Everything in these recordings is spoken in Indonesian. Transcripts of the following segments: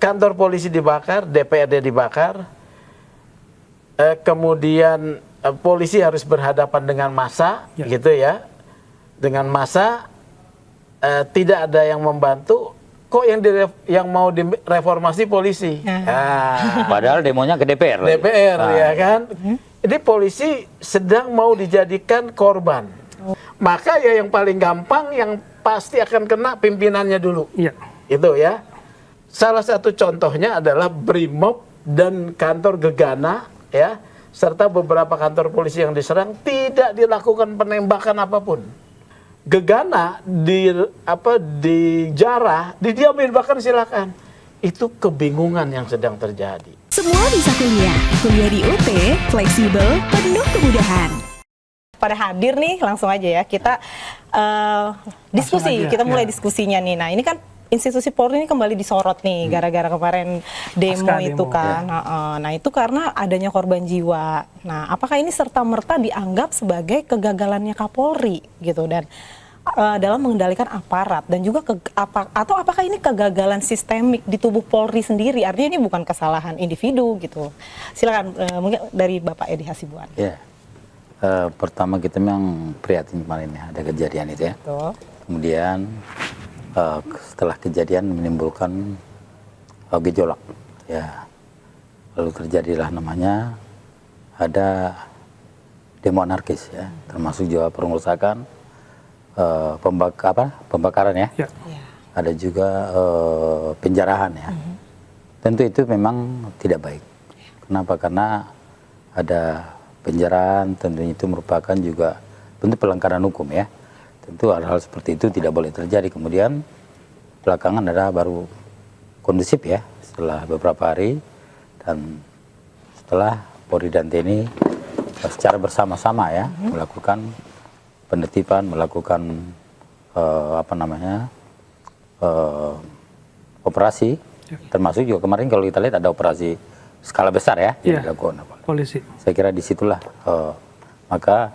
kantor polisi dibakar, DPRD dibakar, kemudian polisi harus berhadapan dengan massa, gitu ya, dengan massa, tidak ada yang membantu. Kok yang mau direformasi polisi? Padahal demonya ke DPR. DPR ya kan. Ini polisi sedang mau dijadikan korban. Maka ya yang paling gampang yang pasti akan kena pimpinannya dulu. Itu ya. Salah satu contohnya adalah Brimob dan kantor Gegana ya, serta beberapa kantor polisi yang diserang tidak dilakukan penembakan apapun. Gegana dijarah, didiamin bahkan silakan. Itu kebingungan yang sedang terjadi. Semua bisa kuliah. Kuliah di UT, fleksibel, penuh kemudahan. Pada hadir nih, langsung aja ya kita diskusi. Kita mulai diskusinya nih. Nah, ini kan institusi Polri ini kembali disorot nih gara-gara kemarin demo itu kan. Nah, itu karena adanya korban jiwa. Nah, apakah ini serta-merta dianggap sebagai kegagalannya Kapolri gitu, dan dalam mengendalikan aparat, dan juga apakah ini kegagalan sistemik di tubuh Polri sendiri? Artinya ini bukan kesalahan individu gitu. Silakan mungkin dari Bapak Edi Hasibuan. Ya. Pertama kita memang prihatin kemarin ya, ada kejadian itu ya. Betul. Kemudian setelah kejadian menimbulkan gejolak ya, lalu terjadilah namanya ada demo anarkis ya, termasuk juga pengerusakan, pembakaran ya. Ada juga penjarahan ya. Tentu itu memang tidak baik. Kenapa? Karena ada penjarahan, tentunya itu merupakan juga bentuk pelanggaran hukum ya. Tentu hal-hal seperti itu tidak boleh terjadi. Kemudian belakangan ada baru kondusif ya, setelah beberapa hari, dan setelah Polri dan TNI secara bersama-sama ya melakukan penertiban, melakukan operasi, termasuk juga kemarin kalau kita lihat ada operasi skala besar ya yang dilakukan polisi. Saya kira disitulah maka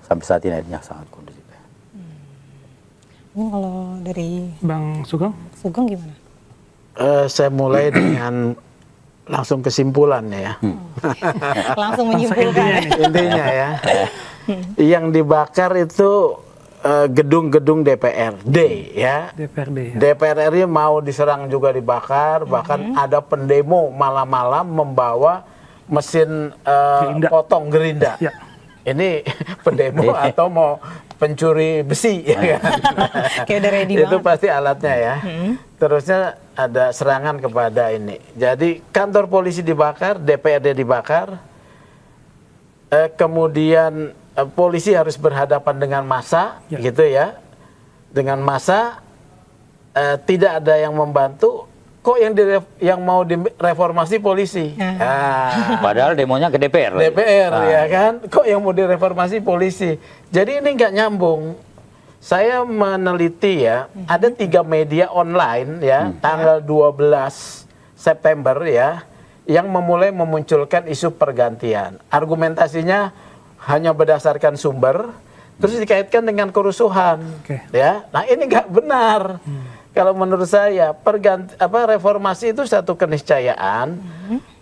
sampai saat ini akhirnya sangat kondusif. Kalau dari Bang Sugeng gimana? Saya mulai dengan langsung kesimpulannya ya. Langsung menyimpulkan. Intinya ya. Yang dibakar itu gedung-gedung DPRD ya. DPR RI mau diserang juga dibakar, bahkan ada pendemo malam-malam membawa mesin potong gerinda. Ini pendemo atau mau pencuri besi ya kan? Kayak udah ready itu banget. pasti alatnya ya. Terusnya ada serangan kepada ini. Jadi kantor polisi dibakar, DPRD dibakar, kemudian polisi harus berhadapan dengan massa, gitu ya. Dengan massa, tidak ada yang membantu. Kok yang mau direformasi polisi? Padahal demonya ke DPR. DPR ya kan? Kok yang mau direformasi polisi? Jadi ini nggak nyambung. Saya meneliti ya, ada 3 media online ya, tanggal 12 September ya, yang memulai memunculkan isu pergantian. Argumentasinya hanya berdasarkan sumber, terus dikaitkan dengan kerusuhan. Ya, nah ini nggak benar. Kalau menurut saya reformasi itu satu keniscayaan,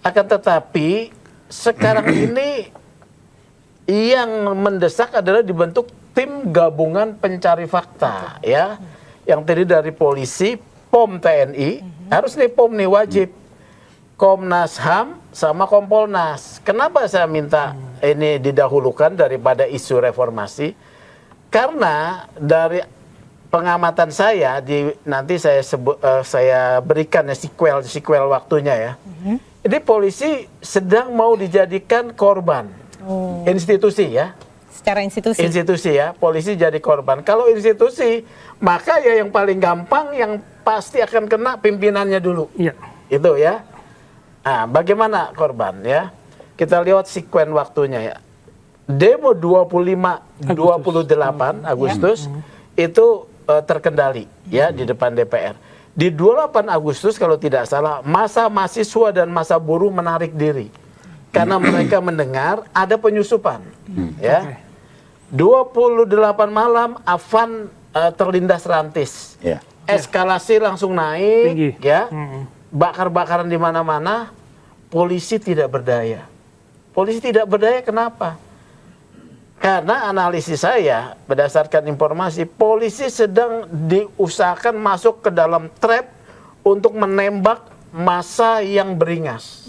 akan tetapi sekarang ini yang mendesak adalah dibentuk tim gabungan pencari fakta ya, yang terdiri dari polisi, POM TNI, harus nih POM nih wajib, Komnas HAM sama Kompolnas. Kenapa saya minta ini didahulukan daripada isu reformasi? Karena dari pengamatan saya nanti saya berikan ya sequel waktunya ya. Ini polisi sedang mau dijadikan korban. Institusi ya. Secara institusi. Institusi ya, polisi jadi korban. Kalau institusi, maka ya yang paling gampang yang pasti akan kena pimpinannya dulu. Itu ya. Nah, bagaimana korban ya? Kita lihat sekuen waktunya ya. Demo 28 Agustus itu terkendali ya di depan DPR. Di 28 Agustus kalau tidak salah, masa mahasiswa dan masa buruh menarik diri karena mereka mendengar ada penyusupan. Ya. 28 malam Afan terlindas rantis. Eskalasi langsung naik. Ya. bakar-bakaran di mana-mana, polisi tidak berdaya. Polisi tidak berdaya kenapa? Karena analisis saya berdasarkan informasi, polisi sedang diusahakan masuk ke dalam trap untuk menembak massa yang beringas.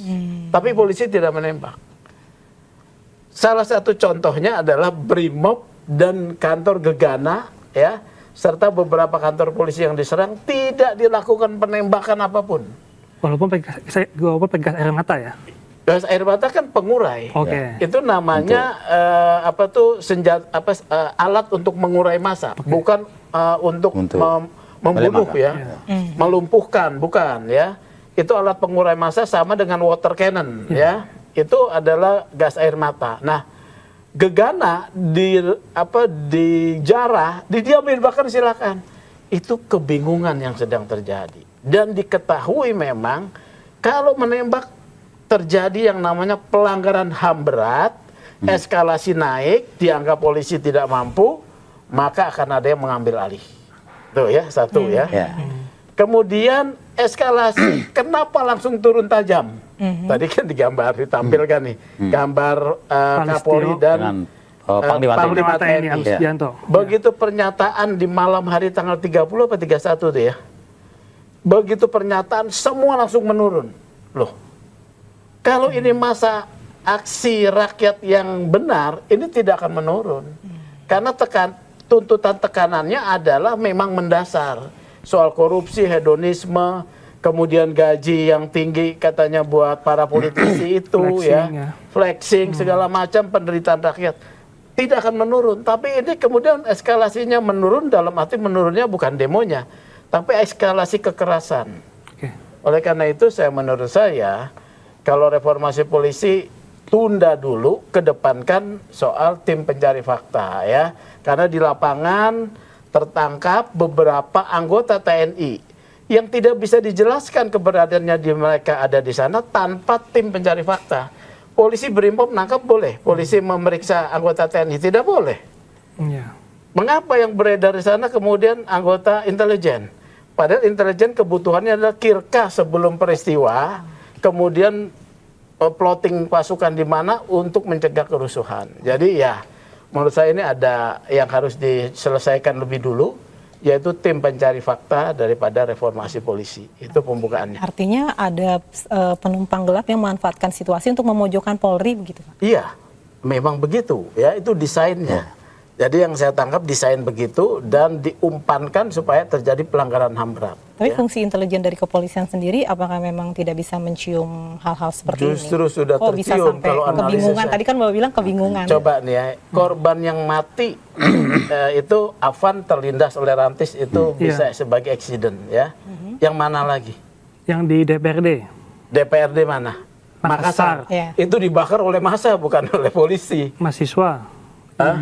Tapi polisi tidak menembak. Salah satu contohnya adalah Brimob dan kantor Gegana, ya, serta beberapa kantor polisi yang diserang, tidak dilakukan penembakan apapun. Walaupun pegas air mata ya. Gas air mata kan pengurai. Oke. Itu namanya alat untuk mengurai massa, bukan untuk membunuh melemahkan. ya, melumpuhkan, bukan ya. Itu alat pengurai massa sama dengan water cannon ya. Itu adalah gas air mata. Nah, Gegana dijarah, didiamin bahkan silakan. Itu kebingungan yang sedang terjadi. Dan diketahui memang kalau menembak terjadi yang namanya pelanggaran HAM berat, eskalasi naik, dianggap polisi tidak mampu, maka akan ada yang mengambil alih. Tuh ya, satu ya. Kemudian eskalasi, kenapa langsung turun tajam? Tadi kan digambar, ditampilkan nih, gambar Kapolri dan Panglima TNI. Agus Subianto. Begitu pernyataan di malam hari tanggal 30 apa 31 tuh ya. Begitu pernyataan semua langsung menurun. Loh, kalau ini masa aksi rakyat yang benar, ini tidak akan menurun. Karena tuntutan tekanannya adalah memang mendasar. Soal korupsi, hedonisme, kemudian gaji yang tinggi katanya buat para politisi itu flexing segala macam, penderitaan rakyat. Tidak akan menurun. Tapi ini kemudian eskalasinya menurun, dalam arti menurunnya bukan demonya, tapi eskalasi kekerasan. Oleh karena itu menurut saya, kalau reformasi polisi tunda dulu, kedepankan soal tim pencari fakta ya. Karena di lapangan tertangkap beberapa anggota TNI yang tidak bisa dijelaskan keberadaannya di mereka ada di sana tanpa tim pencari fakta. Polisi Brimob nangkap boleh, polisi memeriksa anggota TNI tidak boleh. Mengapa yang beredar di sana kemudian anggota intelijen? Padahal intelijen kebutuhannya adalah kirka sebelum peristiwa, kemudian plotting pasukan di mana untuk mencegah kerusuhan. Jadi ya, menurut saya ini ada yang harus diselesaikan lebih dulu, yaitu tim pencari fakta daripada reformasi polisi. Itu pembukaannya. Artinya ada penumpang gelap yang memanfaatkan situasi untuk memojokkan Polri begitu, Pak? Iya, memang begitu. Ya, itu desainnya. Jadi yang saya tangkap desain begitu dan diumpankan supaya terjadi pelanggaran HAM berat. Tapi fungsi intelijen dari kepolisian sendiri apakah memang tidak bisa mencium hal-hal seperti ini? Justru sudah bisa tercium sampai kalau analisis kebingungan. saya. Tadi kan Bapak bilang kebingungan. Coba nih ya, korban yang mati itu Afan terlindas oleh rantis itu bisa sebagai accident ya. Yang mana lagi? Yang di DPRD. DPRD mana? Makassar. Itu dibakar oleh massa bukan oleh polisi. Mahasiswa.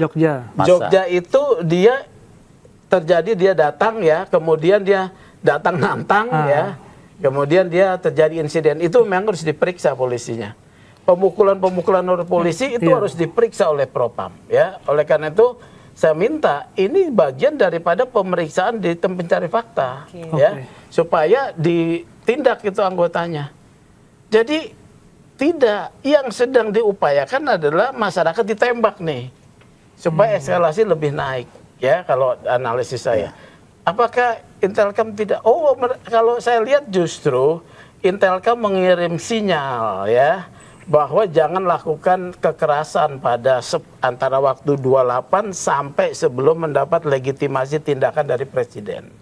Jogja. Jogja itu dia datang ya, kemudian dia datang nantang ya, kemudian dia terjadi insiden. Itu memang harus diperiksa polisinya. Pemukulan oleh polisi itu harus diperiksa oleh Propam ya. Oleh karena itu saya minta ini bagian daripada pemeriksaan di tim pencari fakta ya, supaya ditindak itu anggotanya. Jadi tidak, yang sedang diupayakan adalah masyarakat ditembak nih, supaya eskalasi lebih naik ya, kalau analisis saya. Apakah Intelkam tidak? Kalau saya lihat justru Intelkam mengirim sinyal ya, bahwa jangan lakukan kekerasan pada antara waktu 28 sampai sebelum mendapat legitimasi tindakan dari presiden.